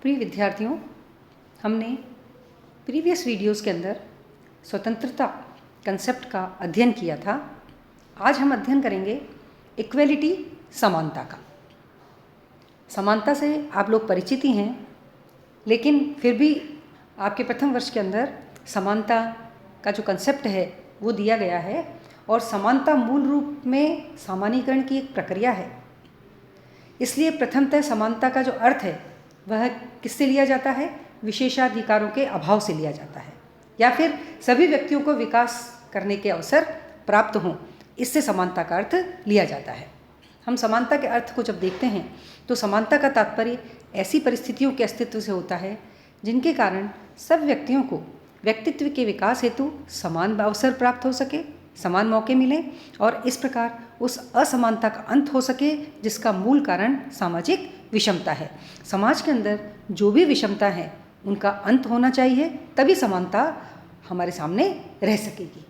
प्रिय विद्यार्थियों, हमने प्रीवियस वीडियोस के अंदर स्वतंत्रता कंसेप्ट का अध्ययन किया था। आज हम अध्ययन करेंगे इक्वेलिटी, समानता का। समानता से आप लोग परिचित ही हैं, लेकिन फिर भी आपके प्रथम वर्ष के अंदर समानता का जो कंसेप्ट है वो दिया गया है, और समानता मूल रूप में सामान्यीकरण की एक प्रक्रिया है। इसलिए प्रथमतः समानता का जो अर्थ है वह किससे लिया जाता है? विशेषाधिकारों के अभाव से लिया जाता है, या फिर सभी व्यक्तियों को विकास करने के अवसर प्राप्त हों, इससे समानता का अर्थ लिया जाता है। हम समानता के अर्थ को जब देखते हैं तो समानता का तात्पर्य ऐसी परिस्थितियों के अस्तित्व से होता है जिनके कारण सब व्यक्तियों को व्यक्तित्व के विकास हेतु समान अवसर प्राप्त हो सके, समान मौके मिलें, और इस प्रकार उस असमानता का अंत हो सके जिसका मूल कारण सामाजिक विषमता है। समाज के अंदर जो भी विषमता है उनका अंत होना चाहिए, तभी समानता हमारे सामने रह सकेगी।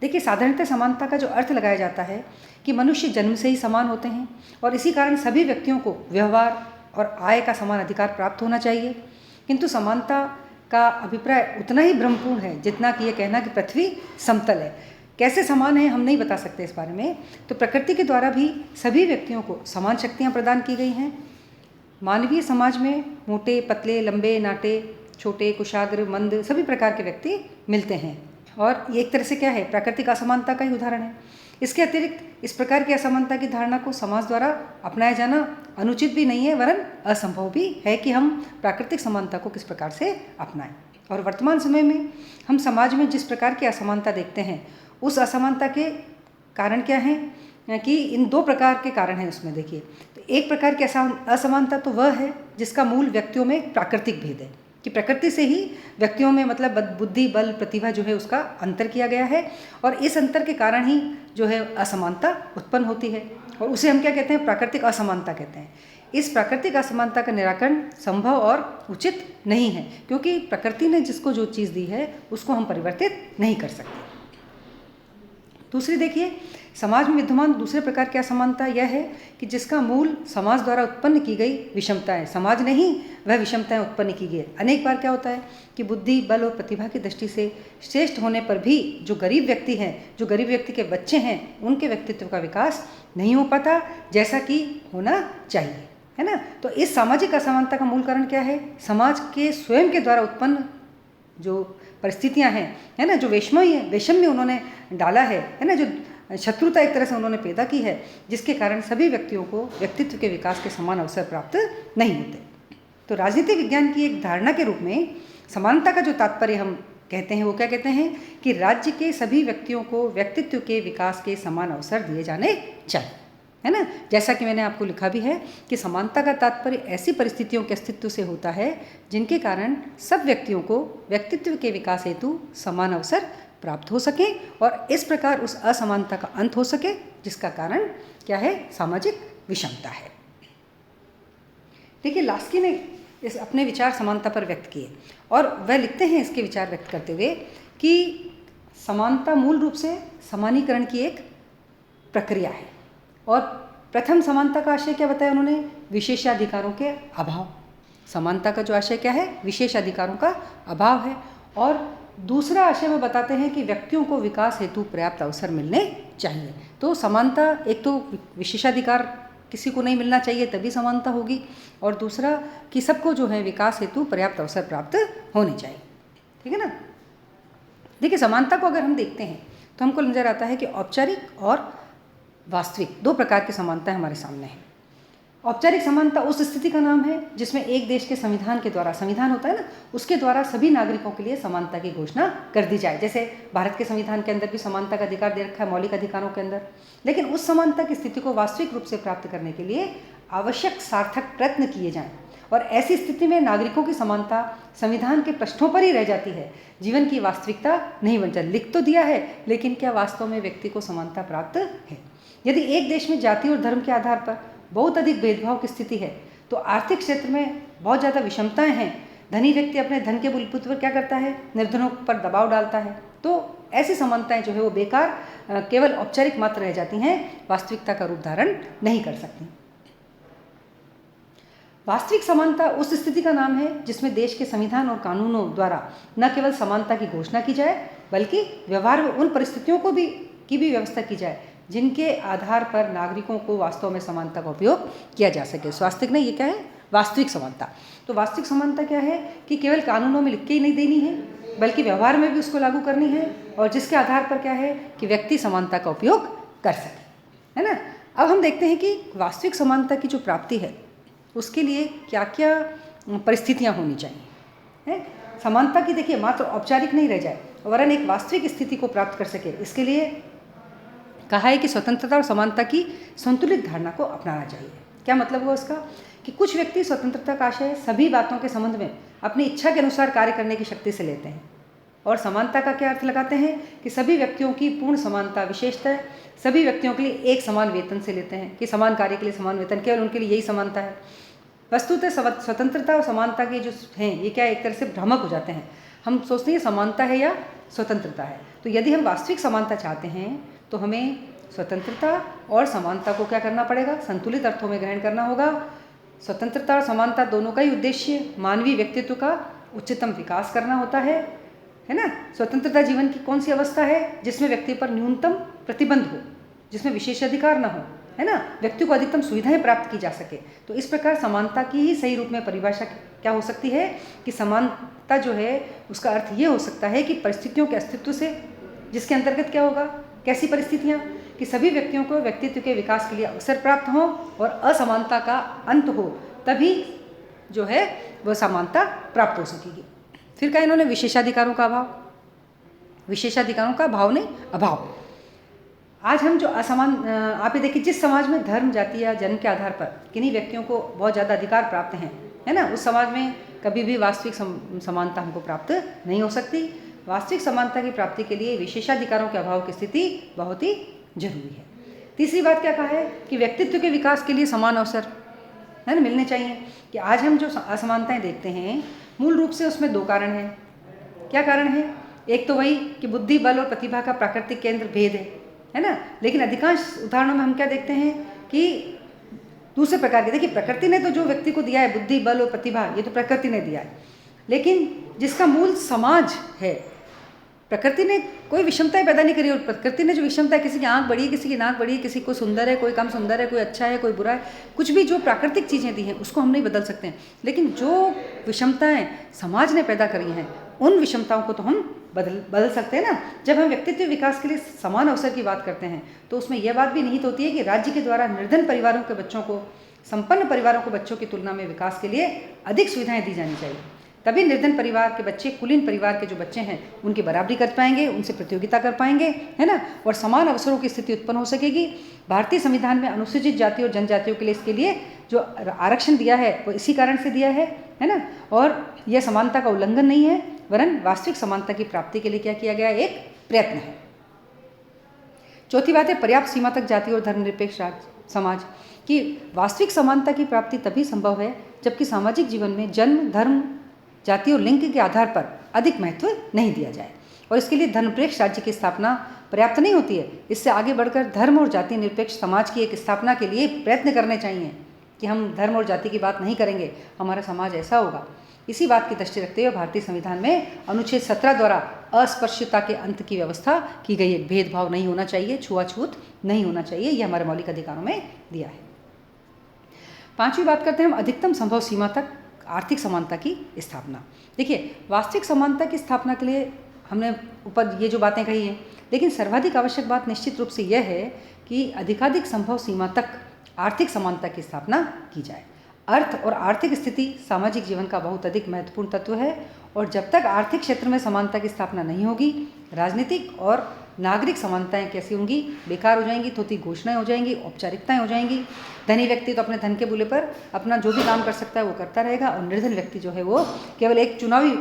देखिए, साधारणतः समानता का जो अर्थ लगाया जाता है कि मनुष्य जन्म से ही समान होते हैं, और इसी कारण सभी व्यक्तियों को व्यवहार और आय का समान अधिकार प्राप्त होना चाहिए। किंतु समानता का अभिप्राय उतना ही भ्रमपूर्ण है जितना कि यह कहना कि पृथ्वी समतल है। कैसे समान है हम नहीं बता सकते इस बारे में। तो प्रकृति के द्वारा भी सभी व्यक्तियों को समान शक्तियाँ प्रदान की गई हैं। मानवीय समाज में मोटे, पतले, लंबे, नाटे, छोटे, कुशाग्र, मंद सभी प्रकार के व्यक्ति मिलते हैं, और ये एक तरह से क्या है, प्राकृतिक असमानता का ही उदाहरण है। इसके अतिरिक्त इस प्रकार की असमानता की धारणा को समाज द्वारा अपनाया जाना अनुचित भी नहीं है, वरन असंभव भी है कि हम प्राकृतिक समानता को किस प्रकार से अपनाएं। और वर्तमान समय में हम समाज में जिस प्रकार की असमानता देखते हैं, उस असमानता के कारण क्या हैं कि इन दो प्रकार के कारण हैं उसमें। देखिए, तो एक प्रकार की असमानता तो वह है जिसका मूल व्यक्तियों में प्राकृतिक भेद है, कि प्रकृति से ही व्यक्तियों में मतलब बुद्धि, बल, प्रतिभा जो है उसका अंतर किया गया है, और इस अंतर के कारण ही जो है असमानता उत्पन्न होती है, और उसे हम क्या कहते हैं? प्राकृतिक असमानता कहते हैं। इस प्राकृतिक असमानता का निराकरण संभव और उचित नहीं है, क्योंकि प्रकृति ने जिसको जो चीज़ दी है उसको हम परिवर्तित नहीं कर सकते। दूसरी देखिए, समाज में विद्यमान दूसरे प्रकार की असमानता यह है कि जिसका मूल समाज द्वारा उत्पन्न की गई विषमताएं, समाज ने ही वह विषमताएं उत्पन्न की गई। अनेक बार क्या होता है कि बुद्धि, बल और प्रतिभा की दृष्टि से श्रेष्ठ होने पर भी जो गरीब व्यक्ति हैं, जो गरीब व्यक्ति के बच्चे हैं, उनके व्यक्तित्व का विकास नहीं हो पाता जैसा कि होना चाहिए, है ना। तो इस सामाजिक असमानता का मूल कारण क्या है? समाज के स्वयं के द्वारा उत्पन्न जो परिस्थितियां हैं, है ना, जो वैषम्य उन्होंने डाला है ना, जो शत्रुता एक तरह से उन्होंने पैदा की है, जिसके कारण सभी व्यक्तियों को व्यक्तित्व के विकास के समान अवसर प्राप्त नहीं होते। तो राजनीतिक विज्ञान की एक धारणा के रूप में समानता का जो तात्पर्य हम कहते हैं वो क्या कहते हैं कि राज्य के सभी व्यक्तियों को व्यक्तित्व के विकास के समान अवसर दिए जाने चाहिए, है ना। जैसा कि मैंने आपको लिखा भी है कि समानता का तात्पर्य ऐसी परिस्थितियों के अस्तित्व से होता है जिनके कारण सब व्यक्तियों को व्यक्तित्व के विकास हेतु समान अवसर प्राप्त हो सके, और इस प्रकार उस असमानता का अंत हो सके जिसका कारण क्या है? सामाजिक विषमता है। देखिए, लास्की ने इस अपने विचार समानता पर व्यक्त किए, और वह लिखते हैं इसके विचार व्यक्त करते हुए कि समानता मूल रूप से सामान्यीकरण की एक प्रक्रिया है। और प्रथम समानता का आशय क्या बताया उन्होंने? विशेषाधिकारों के अभाव। समानता का जो आशय क्या है? विशेषाधिकारों का अभाव है। और दूसरा आशय वो बताते हैं कि व्यक्तियों को विकास हेतु पर्याप्त अवसर मिलने चाहिए। तो समानता, एक तो विशेषाधिकार किसी को नहीं मिलना चाहिए तभी समानता होगी, और दूसरा कि सबको जो है विकास हेतु पर्याप्त अवसर प्राप्त होने चाहिए, ठीक है ना। देखिए, समानता को अगर हम देखते हैं तो हमको नजर आता है कि औपचारिक और वास्तविक दो प्रकार की समानता हमारे सामने है। औपचारिक समानता उस स्थिति का नाम है जिसमें एक देश के संविधान के द्वारा, संविधान होता है ना, उसके द्वारा सभी नागरिकों के लिए समानता की घोषणा कर दी जाए। जैसे भारत के संविधान के अंदर भी समानता का अधिकार दे रखा है, मौलिक अधिकारों के अंदर। लेकिन उस समानता की स्थिति को वास्तविक रूप से प्राप्त करने के लिए आवश्यक सार्थक प्रयत्न किए जाएं, और ऐसी स्थिति में नागरिकों की समानता संविधान के पृष्ठों पर ही रह जाती है, जीवन की वास्तविकता नहीं बन जाती। लिख तो दिया है, लेकिन क्या वास्तव में व्यक्ति को समानता प्राप्त है? यदि एक देश में जाति और धर्म के आधार पर बहुत अधिक भेदभाव की स्थिति है, तो आर्थिक क्षेत्र में बहुत ज़्यादा विषमताएं हैं। धनी व्यक्ति अपने धन के बलबूते पर क्या करता है? निर्धनों पर दबाव डालता है। तो ऐसी समानताएं जो है वो बेकार, केवल औपचारिक मात्र रह जाती हैं, वास्तविकता का रूप धारण नहीं कर सकती। वास्तविक समानता उस स्थिति का नाम है जिसमें देश के संविधान और कानूनों द्वारा न केवल समानता की घोषणा की जाए बल्कि व्यवहार में उन परिस्थितियों की भी व्यवस्था की जाए जिनके आधार पर नागरिकों को वास्तव में समानता का उपयोग किया जा सके। स्वास्थ्य नहीं, ये क्या है? वास्तविक समानता। तो वास्तविक समानता क्या है कि केवल कानूनों में लिख के ही नहीं देनी है बल्कि व्यवहार में भी उसको लागू करनी है, और जिसके आधार पर क्या है कि व्यक्ति समानता का उपयोग कर सके, है ना। अब हम देखते हैं कि वास्तविक समानता की जो प्राप्ति है उसके लिए क्या क्या परिस्थितियाँ होनी चाहिए, है। समानता की देखिए मात्र औपचारिक नहीं रह जाए, वरन एक वास्तविक स्थिति को प्राप्त कर सके, इसके लिए कहा है कि स्वतंत्रता और समानता की संतुलित धारणा को अपनाना चाहिए। क्या मतलब हुआ उसका? कि कुछ व्यक्ति स्वतंत्रता का आशय सभी बातों के संबंध में अपनी इच्छा के अनुसार कार्य करने की शक्ति से लेते हैं, और समानता का क्या अर्थ लगाते हैं कि सभी व्यक्तियों की पूर्ण समानता, विशेषतः सभी व्यक्तियों के लिए एक समान वेतन से लेते हैं, कि समान कार्य के लिए समान वेतन, केवल उनके लिए यही समानता है। वस्तुतः स्वतंत्रता और समानता के जो हैं ये क्या एक तरह से भ्रामक हो जाते हैं। हम सोचते हैं समानता है या स्वतंत्रता है। तो यदि हम वास्तविक समानता चाहते हैं तो हमें स्वतंत्रता और समानता को क्या करना पड़ेगा? संतुलित अर्थों में ग्रहण करना होगा। स्वतंत्रता और समानता दोनों का ही उद्देश्य मानवीय व्यक्तित्व का उच्चतम विकास करना होता है ना। स्वतंत्रता जीवन की कौन सी अवस्था है जिसमें व्यक्ति पर न्यूनतम प्रतिबंध हो, जिसमें विशेषाधिकार न हो, है ना, व्यक्ति को अधिकतम सुविधाएं प्राप्त की जा सके। तो इस प्रकार समानता की ही सही रूप में परिभाषा क्या हो सकती है कि समानता जो है उसका अर्थ ये हो सकता है कि परिस्थितियों के अस्तित्व से, जिसके अंतर्गत क्या होगा, कैसी परिस्थितियाँ, कि सभी व्यक्तियों को व्यक्तित्व के विकास के लिए अवसर प्राप्त हो और असमानता का अंत हो, तभी जो है वह समानता प्राप्त हो सकेगी। फिर कहा इन्होंने विशेषाधिकारों का अभाव, विशेषाधिकारों का भाव नहीं अभाव। आज हम जो असमान, आप ये देखिए, जिस समाज में धर्म, जाति या जन्म के आधार पर किन्हीं व्यक्तियों को बहुत ज़्यादा अधिकार प्राप्त हैं, है ना, उस समाज में कभी भी वास्तविक समानता हमको प्राप्त नहीं हो सकती। वास्तविक समानता की प्राप्ति के लिए विशेषाधिकारों के अभाव की स्थिति बहुत ही जरूरी है। तीसरी बात क्या कहा है कि व्यक्तित्व के विकास के लिए समान अवसर, है ना, मिलने चाहिए। कि आज हम जो असमानताएं देखते हैं मूल रूप से उसमें दो कारण हैं। क्या कारण है? एक तो वही कि बुद्धि, बल और प्रतिभा का प्राकृतिक केंद्र भेद है ना। लेकिन अधिकांश उदाहरणों में हम क्या देखते हैं कि दूसरे प्रकार के, देखिए प्रकृति ने तो जो व्यक्ति को दिया है बुद्धि, बल और प्रतिभा, ये तो प्रकृति ने दिया है, लेकिन जिसका मूल समाज है, प्रकृति ने कोई विषमताएं पैदा नहीं करी। और प्रकृति ने जो विषमता है, किसी की आंख बड़ी है, किसी की नाक बड़ी है, किसी को सुंदर है, कोई कम सुंदर है, कोई अच्छा है, कोई बुरा है, कुछ भी जो प्राकृतिक चीज़ें दी हैं उसको हम नहीं बदल सकते हैं। लेकिन जो विषमताएं समाज ने पैदा करी हैं उन विषमताओं को तो हम बदल सकते हैं ना। जब हम व्यक्तित्व विकास के लिए समान अवसर की बात करते हैं तो उसमें यह बात भी निहित होती है कि राज्य के द्वारा निर्धन परिवारों के बच्चों को संपन्न परिवारों के बच्चों की तुलना में विकास के लिए अधिक सुविधाएं दी जानी चाहिए। तभी निर्धन परिवार के बच्चे कुलीन परिवार के जो बच्चे हैं उनकी बराबरी कर पाएंगे, उनसे प्रतियोगिता कर पाएंगे, है ना, और समान अवसरों की स्थिति उत्पन्न हो सकेगी। भारतीय संविधान में अनुसूचित जाति और जनजातियों के लिए इसके लिए जो आरक्षण दिया है वो इसी कारण से दिया है ना। और यह समानता का उल्लंघन नहीं है, वरन वास्तविक समानता की प्राप्ति के लिए क्या किया गया, एक प्रयत्न है। चौथी बात है पर्याप्त सीमा तक जाति और धर्मनिरपेक्ष समाज की वास्तविक समानता की प्राप्ति तभी संभव है जबकि सामाजिक जीवन में जन्म, धर्म, जाति और लिंग के आधार पर अधिक महत्व नहीं दिया जाए। और इसके लिए धर्मनिरपेक्ष राज्य की स्थापना पर्याप्त नहीं होती है। इससे आगे बढ़कर धर्म और जाति निरपेक्ष समाज की एक स्थापना के लिए प्रयत्न करने चाहिए कि हम धर्म और जाति की बात नहीं करेंगे, हमारा समाज ऐसा होगा। इसी बात की दृष्टि रखते हुए भारतीय संविधान में अनुच्छेद 17 द्वारा अस्पृश्यता के अंत की व्यवस्था की गई है। भेदभाव नहीं होना चाहिए, छुआछूत नहीं होना चाहिए, यह हमारे मौलिक अधिकारों में दिया है। पांचवी बात करते हैं हम अधिकतम संभव सीमा तक आर्थिक समानता की स्थापना। देखिए वास्तविक समानता की स्थापना के लिए हमने ऊपर ये जो बातें कही हैं, लेकिन सर्वाधिक आवश्यक बात निश्चित रूप से यह है कि अधिकाधिक संभव सीमा तक आर्थिक समानता की स्थापना की जाए। अर्थ और आर्थिक स्थिति सामाजिक जीवन का बहुत अधिक महत्वपूर्ण तत्व है, और जब तक आर्थिक क्षेत्र में समानता की स्थापना नहीं होगी, राजनीतिक और नागरिक समानताएं कैसी होंगी, बेकार हो जाएंगी, थोड़ी घोषणाएं हो जाएंगी, औपचारिकताएं हो जाएंगी। धनी व्यक्ति तो अपने धन के बुले पर अपना जो भी काम कर सकता है वो करता रहेगा, और निर्धन व्यक्ति जो है वो केवल एक चुनावी,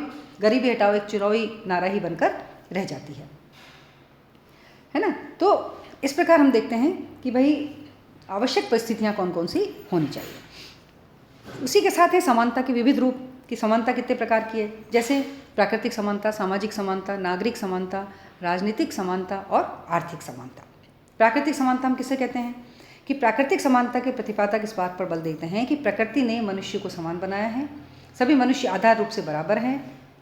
गरीबी हटाओ, एक चुनावी नारा ही बनकर रह जाती है ना। तो इस प्रकार हम देखते हैं कि भाई आवश्यक परिस्थितियाँ कौन कौन सी होनी चाहिए। उसी के साथ है समानता के विविध रूप, कि समानता कितने प्रकार की है, जैसे प्राकृतिक समानता, सामाजिक समानता, नागरिक समानता, राजनीतिक समानता और आर्थिक समानता। प्राकृतिक समानता हम किसे कहते हैं कि प्राकृतिक समानता के प्रतिपादक इस बात पर बल देते हैं कि प्रकृति ने मनुष्य को समान बनाया है, सभी मनुष्य आधार रूप से बराबर हैं,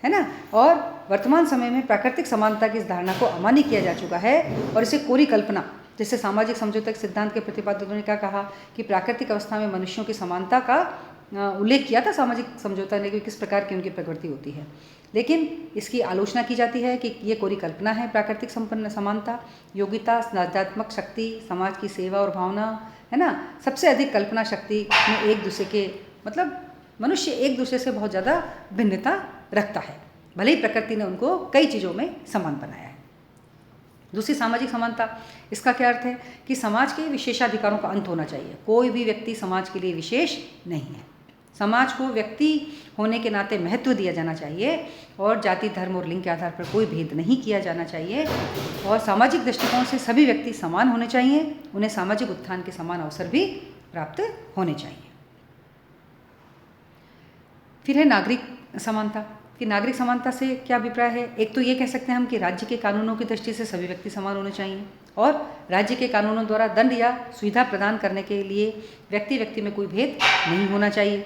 है ना। और वर्तमान समय में प्राकृतिक समानता की इस धारणा को अमान्य किया जा चुका है और इसे कोरी कल्पना, जैसे सामाजिक समझौते के सिद्धांत के प्रतिपादकों ने क्या कहा कि प्राकृतिक अवस्था में मनुष्यों की समानता का उल्लेख किया था सामाजिक समझौता ने कि किस प्रकार की उनकी प्रकृति होती है, लेकिन इसकी आलोचना की जाती है कि ये कोरी कल्पना है। प्राकृतिक संपन्न समानता, योग्यता, सृजनात्मक शक्ति, समाज की सेवा और भावना, है ना, सबसे अधिक कल्पना शक्ति में एक दूसरे के मतलब मनुष्य एक दूसरे से बहुत ज़्यादा भिन्नता रखता है, भले ही प्रकृति ने उनको कई चीज़ों में समान बनाया है। दूसरी सामाजिक समानता, इसका क्या अर्थ है कि समाज के विशेषाधिकारों का अंत होना चाहिए। कोई भी व्यक्ति समाज के लिए विशेष नहीं है, समाज को व्यक्ति होने के नाते महत्व दिया जाना चाहिए और जाति, धर्म और लिंग के आधार पर कोई भेद नहीं किया जाना चाहिए और सामाजिक दृष्टिकोण से सभी व्यक्ति समान होने चाहिए, उन्हें सामाजिक उत्थान के समान अवसर भी प्राप्त होने चाहिए। फिर है नागरिक समानता कि नागरिक समानता से क्या अभिप्राय है। एक तो ये कह सकते हैं हम कि राज्य के कानूनों की दृष्टि से सभी व्यक्ति समान होने चाहिए और राज्य के कानूनों द्वारा दंड या सुविधा प्रदान करने के लिए व्यक्ति व्यक्ति में कोई भेद नहीं होना चाहिए।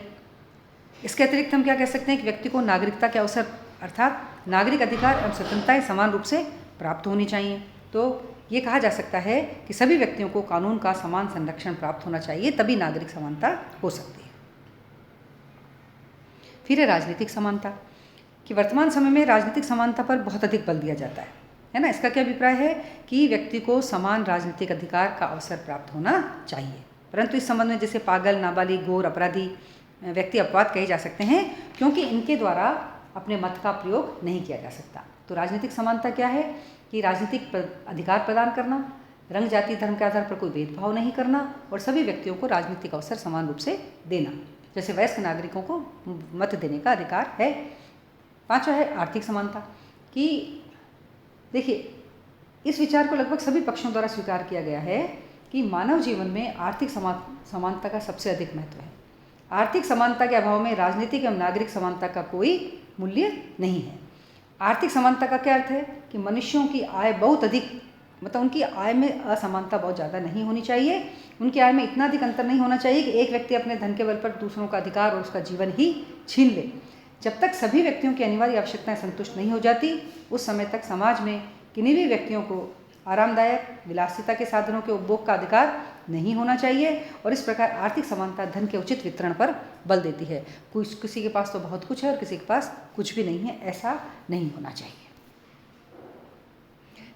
इसके अतिरिक्त हम क्या कह सकते हैं कि व्यक्ति को नागरिकता के अवसर अर्थात नागरिक अधिकार एवं स्वतंत्रताएं समान रूप से प्राप्त होनी चाहिए। तो ये कहा जा सकता है कि सभी व्यक्तियों को कानून का समान संरक्षण प्राप्त होना चाहिए, तभी नागरिक समानता हो सकती है। फिर है राजनीतिक समानता कि वर्तमान समय में राजनीतिक समानता पर बहुत अधिक बल दिया जाता है ना। इसका क्या अभिप्राय है कि व्यक्ति को समान राजनीतिक अधिकार का अवसर प्राप्त होना चाहिए, परंतु इस संबंध में जैसे पागल, नाबालिग, गोर, अपराधी व्यक्ति अपवाद कहे जा सकते हैं क्योंकि इनके द्वारा अपने मत का प्रयोग नहीं किया जा सकता। तो राजनीतिक समानता क्या है कि राजनीतिक अधिकार प्रदान करना, रंग, जाति, धर्म के आधार पर कोई भेदभाव नहीं करना और सभी व्यक्तियों को राजनीतिक अवसर समान रूप से देना, जैसे वयस्क नागरिकों को मत देने का अधिकार है। पांचवा है आर्थिक समानता कि देखिए इस विचार को लगभग सभी पक्षों द्वारा स्वीकार किया गया है कि मानव जीवन में आर्थिक समानता का सबसे अधिक महत्व है। आर्थिक समानता के अभाव में राजनीतिक एवं नागरिक समानता का कोई मूल्य नहीं है। आर्थिक समानता का क्या अर्थ है कि मनुष्यों की आय बहुत अधिक मतलब उनकी आय में असमानता बहुत ज़्यादा नहीं होनी चाहिए, उनकी आय में इतना अधिक अंतर नहीं होना चाहिए कि एक व्यक्ति अपने धन के बल पर दूसरों का अधिकार और उसका जीवन ही छीन ले। जब तक सभी व्यक्तियों की अनिवार्य आवश्यकताएं संतुष्ट नहीं हो जाती उस समय तक समाज में किन्हीं भी व्यक्तियों को आरामदायक विलासिता के साधनों के उपभोग का अधिकार नहीं होना चाहिए और इस प्रकार आर्थिक समानता धन के उचित वितरण पर बल देती है। किसी के पास तो बहुत कुछ है और किसी के पास कुछ भी नहीं है, ऐसा नहीं होना चाहिए।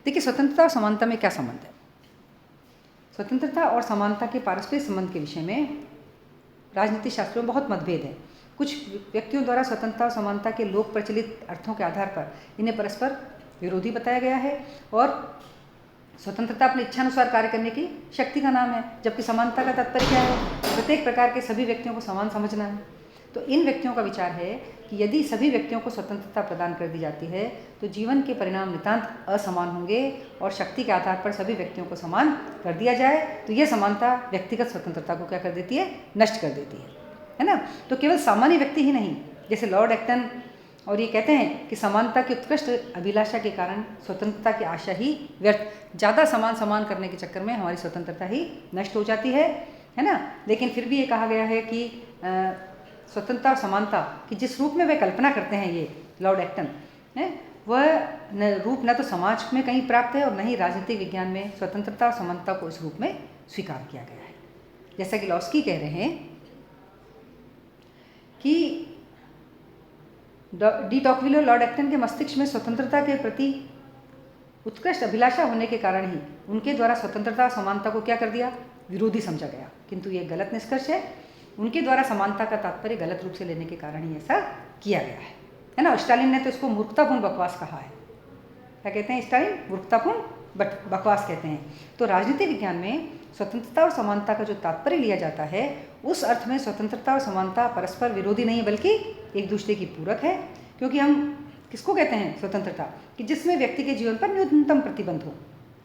देखिए स्वतंत्रता और समानता में क्या संबंध है। स्वतंत्रता और समानता के पारस्परिक संबंध के विषय में राजनीतिक शास्त्रों में बहुत मतभेद है। कुछ व्यक्तियों द्वारा स्वतंत्रता और समानता के लोक प्रचलित अर्थों के आधार पर इन्हें परस्पर विरोधी बताया गया है और स्वतंत्रता अपनी इच्छानुसार कार्य करने की शक्ति का नाम है, जबकि समानता का तात्पर्य क्या है, प्रत्येक प्रकार के सभी व्यक्तियों को समान समझना है। तो इन व्यक्तियों का विचार है कि यदि सभी व्यक्तियों को स्वतंत्रता प्रदान कर दी जाती है तो जीवन के परिणाम नितांत असमान होंगे और शक्ति के आधार पर सभी व्यक्तियों को समान कर दिया जाए तो यह समानता व्यक्तिगत स्वतंत्रता को क्या कर देती है, नष्ट कर देती है ना। तो केवल सामान्य व्यक्ति ही नहीं, जैसे लॉर्ड एक्टन और ये कहते हैं कि समानता की उत्कृष्ट अभिलाषा के कारण स्वतंत्रता की आशा ही व्यर्थ, ज़्यादा समान करने के चक्कर में हमारी स्वतंत्रता ही नष्ट हो जाती है ना। लेकिन फिर भी ये कहा गया है कि स्वतंत्रता और समानता की जिस रूप में वे कल्पना करते हैं ये लॉर्ड एक्टन है, वह रूप न तो समाज में कहीं प्राप्त है और न ही राजनीतिक विज्ञान में स्वतंत्रता और समानता को इस रूप में स्वीकार किया गया है। जैसा कि लॉस्की कह रहे हैं कि डी टॉकविले और लॉर्ड एक्टन के मस्तिष्क में स्वतंत्रता के प्रति उत्कृष्ट अभिलाषा होने के कारण ही उनके द्वारा स्वतंत्रता और समानता को क्या कर दिया, विरोधी समझा गया। किंतु ये गलत निष्कर्ष है, उनके द्वारा समानता का तात्पर्य गलत रूप से लेने के कारण ही ऐसा किया गया है ना। स्टालिन ने तो इसको मूर्खतापूर्ण बकवास कहा है। क्या कहते हैं स्टालिन? मूर्खतापूर्ण बकवास कहते हैं। तो राजनीति विज्ञान में स्वतंत्रता और समानता का जो तात्पर्य लिया जाता है उस अर्थ में स्वतंत्रता और समानता परस्पर विरोधी नहीं बल्कि एक दूसरे की पूरक है, क्योंकि हम किसको कहते हैं स्वतंत्रता कि जिसमें व्यक्ति के जीवन पर न्यूनतम प्रतिबंध हो,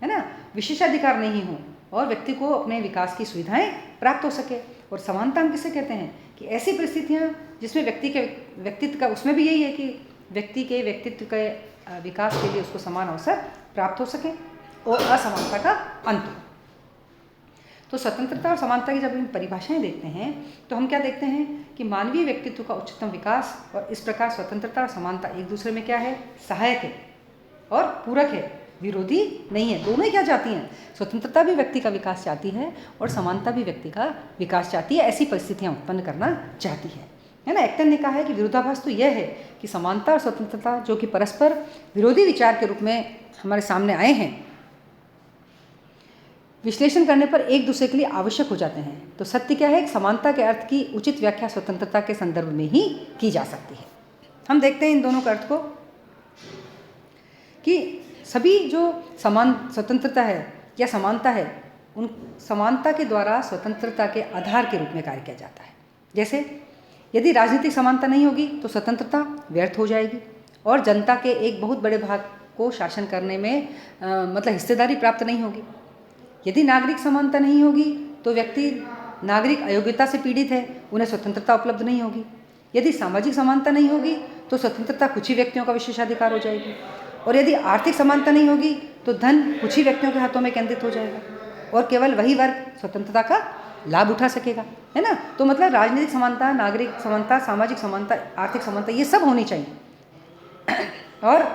है ना, विशेषाधिकार नहीं हो और व्यक्ति को अपने विकास की सुविधाएं प्राप्त हो सके। और समानता हम किसे कहते हैं कि ऐसी परिस्थितियां जिसमें व्यक्ति के व्यक्तित्व का, उसमें भी यही है कि व्यक्ति के व्यक्तित्व के विकास के लिए उसको समान अवसर प्राप्त हो सके और असमानता का अंत हो। तो स्वतंत्रता और समानता की जब हम परिभाषाएं देखते हैं तो हम क्या देखते हैं कि मानवीय व्यक्तित्व का उच्चतम विकास, और इस प्रकार स्वतंत्रता और समानता एक दूसरे में क्या है, सहायक है और पूरक है, विरोधी नहीं है। दोनों ही क्या चाहती हैं, स्वतंत्रता भी व्यक्ति का विकास चाहती है और समानता भी व्यक्ति का विकास चाहती है, ऐसी परिस्थितियाँ उत्पन्न करना चाहती है ना। एक्टन ने कहा है कि विरोधाभास तो यह है कि समानता और स्वतंत्रता जो कि परस्पर विरोधी विचार के रूप में हमारे सामने आए हैं, विश्लेषण करने पर एक दूसरे के लिए आवश्यक हो जाते हैं। तो सत्य क्या है, समानता के अर्थ की उचित व्याख्या स्वतंत्रता के संदर्भ में ही की जा सकती है। हम देखते हैं इन दोनों के अर्थ को कि सभी जो समान स्वतंत्रता है या समानता है, उन समानता के द्वारा स्वतंत्रता के आधार के रूप में कार्य किया जाता है। जैसे यदि राजनीतिक समानता नहीं होगी तो स्वतंत्रता व्यर्थ हो जाएगी और जनता के एक बहुत बड़े भाग को शासन करने में मतलब हिस्सेदारी प्राप्त नहीं होगी। यदि नागरिक समानता नहीं होगी तो व्यक्ति नागरिक अयोग्यता से पीड़ित है, उन्हें स्वतंत्रता उपलब्ध नहीं होगी। यदि सामाजिक समानता नहीं होगी तो स्वतंत्रता कुछ ही व्यक्तियों का विशेषाधिकार हो जाएगी, और यदि आर्थिक समानता नहीं होगी तो धन कुछ ही व्यक्तियों के हाथों में केंद्रित हो जाएगा और केवल वही वर्ग स्वतंत्रता का लाभ उठा सकेगा, है ना। तो मतलब राजनीतिक समानता, नागरिक समानता, सामाजिक समानता, आर्थिक समानता, ये सब होनी चाहिए, और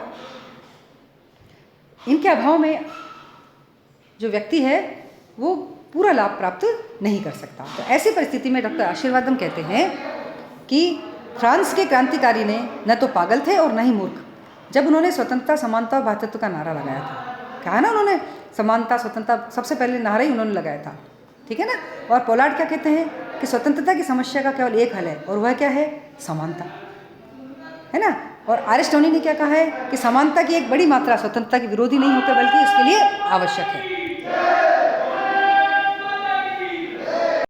इनके अभाव में जो व्यक्ति है वो पूरा लाभ प्राप्त नहीं कर सकता। तो ऐसी परिस्थिति में डॉक्टर आशीर्वादम कहते हैं कि फ्रांस के क्रांतिकारी ने न तो पागल थे और न ही मूर्ख, जब उन्होंने स्वतंत्रता, समानता और भ्रातृत्व का नारा लगाया था। कहा ना उन्होंने, समानता स्वतंत्रता सबसे पहले नारा ही उन्होंने लगाया था, ठीक है ना। और पोलार्ड क्या कहते हैं कि स्वतंत्रता की समस्या का केवल एक हल है और वह क्या है, समानता, है ना। और एरिस्टोनी ने क्या कहा है कि समानता की एक बड़ी मात्रा स्वतंत्रता के विरोधी नहीं होकर बल्कि उसके लिए आवश्यक है।